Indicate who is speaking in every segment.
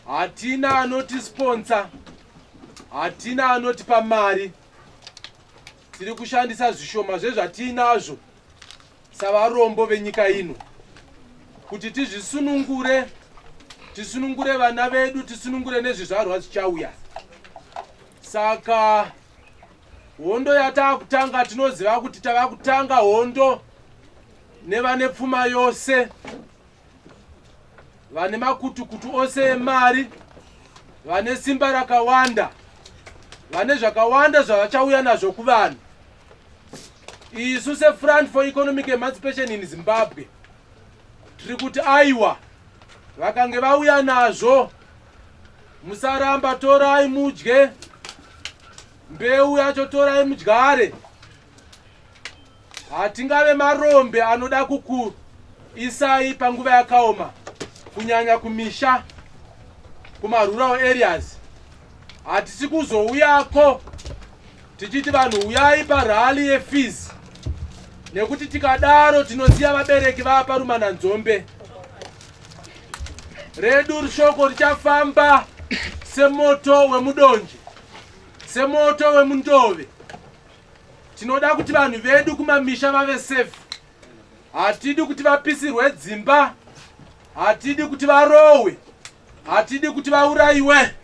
Speaker 1: hatina anoti sponsor, hatina anoti pamari. Tiri kushandisa zvishoma zvezvatinazvo savarombo venyika ino kuti tizvisunungure, tisunungure vana vedu, tisunungure nezvizvarwa zvichauya. Saka hondo yatakutanga tinoziva kuti tava kutanga hondo nevane pfuma yose, vane makutukutu ose emari, vane simba rakawanda, vane zvakawanda zvavachauya nazvo kuvanhu. Isu seFront for Economic Emancipation in Zimbabwe tiri kuti aiwa, vakange vauya nazvo musaramba, torai mudye, mbeu yacho torai mudyare. Hatingave marombe anoda kukuisai panguva yakaoma, kunyanya kumisha, kumarural areas. Hatisi kuzouyako tichiti vanhu uyai parali yefees, nekuti tikadaro tinosiya vabereki vapa rumananzombe. Redu shoko richafamba semoto wemudonje, semoto wemundove. Tinoda kuti vanhu vedu kumamisha vave safe. Hatidi kuti vapisirwe dzimba, hatidi kuti varowe, hatidi kuti vaurayiwe.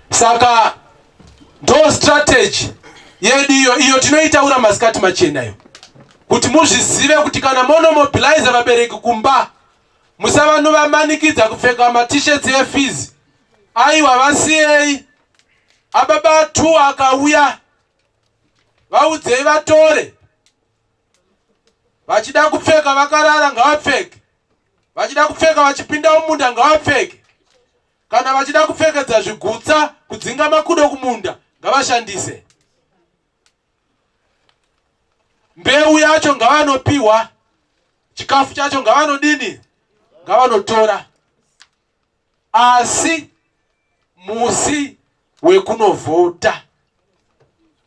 Speaker 1: Saka ndo strategy yedu iyo tinoitaura masikati machena yo, kuti muzvizive kuti kana monomobilize vabereki kumba, musava novamanikidza kupfeka maT-shirts efees. Aiwa, vasiyei. Ababa 2 akauya, vaudzei vatore. Vachida kupfeka vakarara ngavapfeke, vachida kupfeka vachipinda mumunda ngavapfeke, kana vachida kupfekedza zvigutsa kudzinga makudo kumunda ngavashandise. Mbeu yacho ngavanopiwa, chikafu chacho ngavanodini, ngavanotora. Asi musi wekunovhota,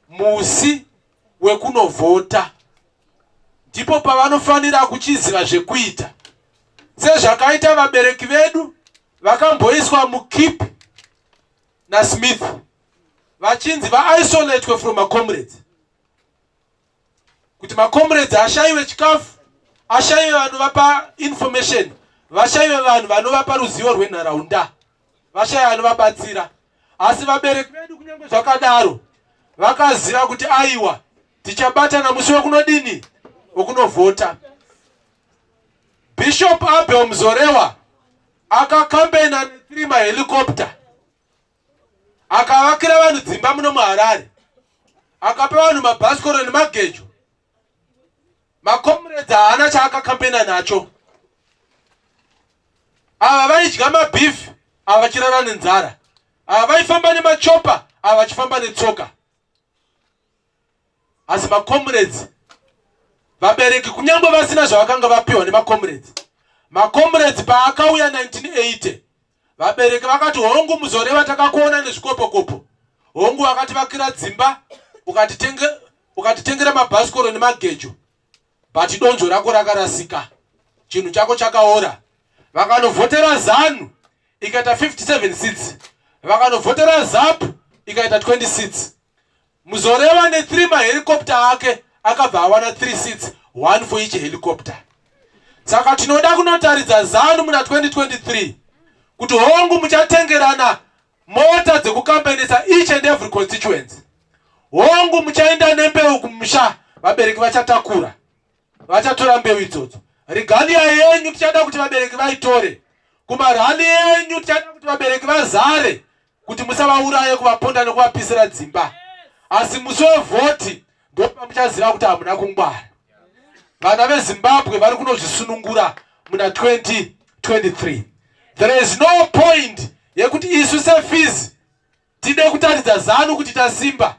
Speaker 1: musi wekunovhota ndipo pavanofanira kuchiziva zvekuita. Sezvakaita vabereki vedu vakamboiswa muKipi naSmith, vachinzi vaisolatewe from macomrades, kuti macomrades ashayiwe chikafu, ashayiwe vanhu vapa information, vashayiwe vanhu vanovapa ruzivo rwenharaunda, vashayiwe vanovabatsira. Asi vabereki vedu kunyange zvakadaro vakaziva kuti aiwa, tichabatana musi wekunodini, wekunovhota. Bishop Mbeu Muzorewa akakambeina ne3 mahelicopter, akavakira vanhu dzimba muno muHarare, akapa vanhu mabhasikoro nemagejo. Macomrades haana chaakakambeina nacho. Ava vaidya mabhifi, ava vachirara nenzara. Ava vaifamba nemachopa, ava vachifamba netsoka. Asi macomrades, vabereki kunyange vasina zvavakanga vapiwa nemacomrades, macomrades paakauya 1980, vabereki vakati hongu Muzorewa takakuona nezvikopokopo, hongu vakati vakira dzimba, ukatitengera mabhasikoro nemagejo, but donzvo rako rakarasika, chinhu chako chakaora. Vakanovhotera ZANU ikaita 57 seats, vakanovhotera ZAP ikaita 20 seats. Muzorewa ne3 mahelicopter ake akabva awana 3 seats, 1 for each helicopter. Saka tinoda kunotaridza ZANU muna 2023 kuti hongu muchatengerana mota dzekukambenisa each and every constituency. Hongu muchaenda nembeu kumusha, vabereki vachatakura, vachatora mbeu idzodzo. Regalia yenyu tichada kuti vabereki vaitore, kumarali yenyu tichada kuti vabereki vazare, kuti musavauraye kuvaponda nekuvapisira dzimba. Asi musi wevhoti ndopa muchaziva kuti hamuna kungwara. Vana veZimbabwe vari kunozvisunungura muna 2023. There is no point yekuti isu sefees tide kutaridza ZANU kuti tasimba.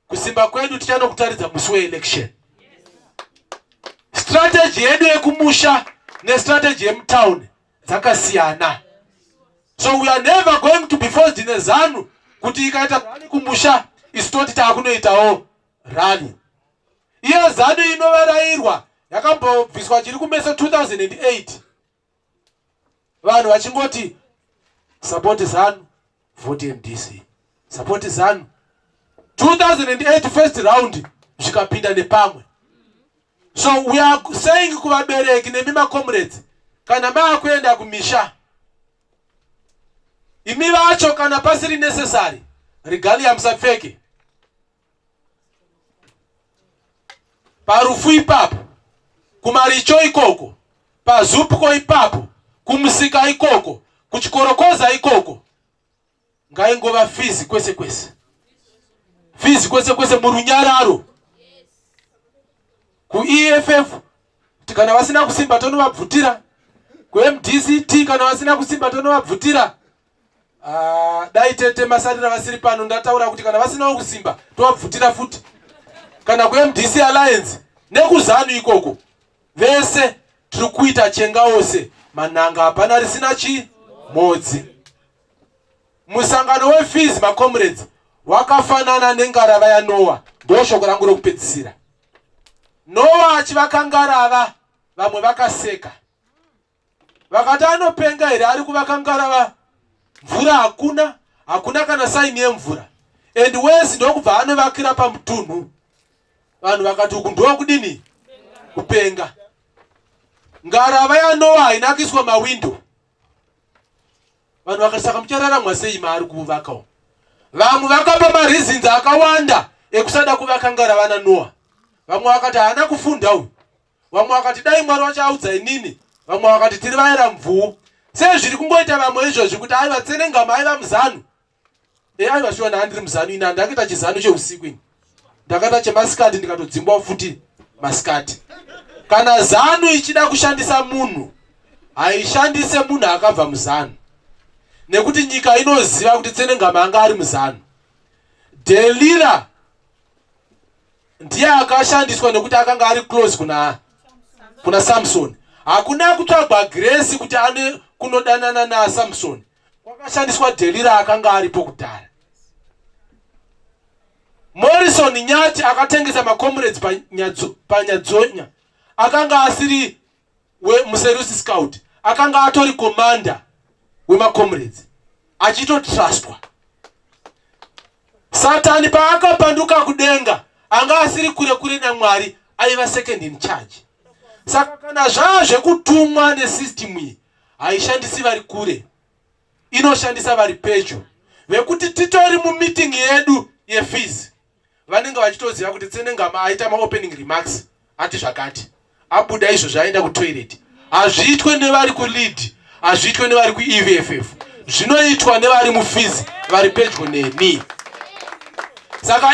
Speaker 1: Kusimba kwedu tichanokutaridza musi weelection. Strategy yedu yekumusha nestrategy yemutown dzakasiyana. So we are never going to be forced in ZANU kuti ikaita rally kumusha isitoti taakunoitawo rally. Iyo ZANU inovarairwa yakambobviswa chiri kumeso 2008. Vanhu vachingoti Support ZANU, vote MDC. Support ZANU. 2008 first round, zvikapinda nepamwe. So we are saying kuvabereki nemima comrades, kana maakuenda kumisha, imi vacho kana pasiri necessary, regalia musapfeke. Parufu ipapo, kumaricho ikoko, pazupuko ipapo, kumusika ikoko, kuchikorokoza ikoko, ngaingova fizi kwese kwese. Fizi kwese kwese murunyararo. Ku EFF, tikana vasina kusimba tono vabvutira. Ku MDCT kana vasina kusimba tono vabvutira. Dai tete masarira vasiri pano ndataura kuti kana vasina kusimba tovabvutira futi. Kana ku MDC Alliance neku ZANU ikoko. Vese tiri kuita chenga ose. Mananga hapana risina modzi. Musangano weFizi macomrades wakafanana nengarava ya Noah. Ndo shoko rangu rokupedzisira. Noah achivaka ngarava, vamwe vakaseka. Vakati anopenga here ari kuvaka ngarava, mvura hakuna kana saini yemvura. And wesi ndokubva anovakira pamutunhu. Vanhu vakati uku ndokudini? Kupenga. Ngarava ya Noah inakiswa mawindo. Vanhu vakasaka mucharara mwasei maari kuvaka. Vamwe vakapa mareasons akawanda ekusada kuvaka ngarava na Noah. Vamwe vakati haana kufunda uyu. Vamwe vakati dai Mwari vachaudza inini. Vamwe vakati tiri vaira mvuu. Sezviri kungoita vamwe izvozvi kuti aiva Tsenengamu aiva muZANU. Aiva shona handiri muZANU ina ndakaita chiZANU cheusiku ini. Ndakaita chemasikati ndikatodzimbwa futi masikati. Kana ZANU ichida kushandisa munhu, haishandise munhu akabva muZANU. Nekuti nyika inoziva kuti Tsenengamu anga ari muZANU. Delira ndiye akashandiswa nekuti akanga ari close kuna Samson. Hakuna kutsvagwa Grace kuti ane kunodanana na Samson. Kwakashandiswa Delira akanga aripo kudhara. Morrison Nyati akatengesa macomrades panyadzonya. Akanga asiri muserusi scout. Akanga atori commander wemacomrades. Achito trustwa. Satani paakapanduka kudenga. Anga asiri kure na Mwari, aiva second in charge. Saka kana zvekutumwa nesystem iyi, haishandisi vari kure. Inoshandisa vari pedyo. Vekuti titori mumeeting yedu yeFizi. Vanenge vachitoziva kuti Tsenengamu aita opening remarks. Ati zvakati. Abuda izvo zvaenda kutoilet. Hazviitwe nevari kulead. Hazviitwe nevari kuEVFF. Zvinoitwa nevari muFizi, vari pedyo neni. Saka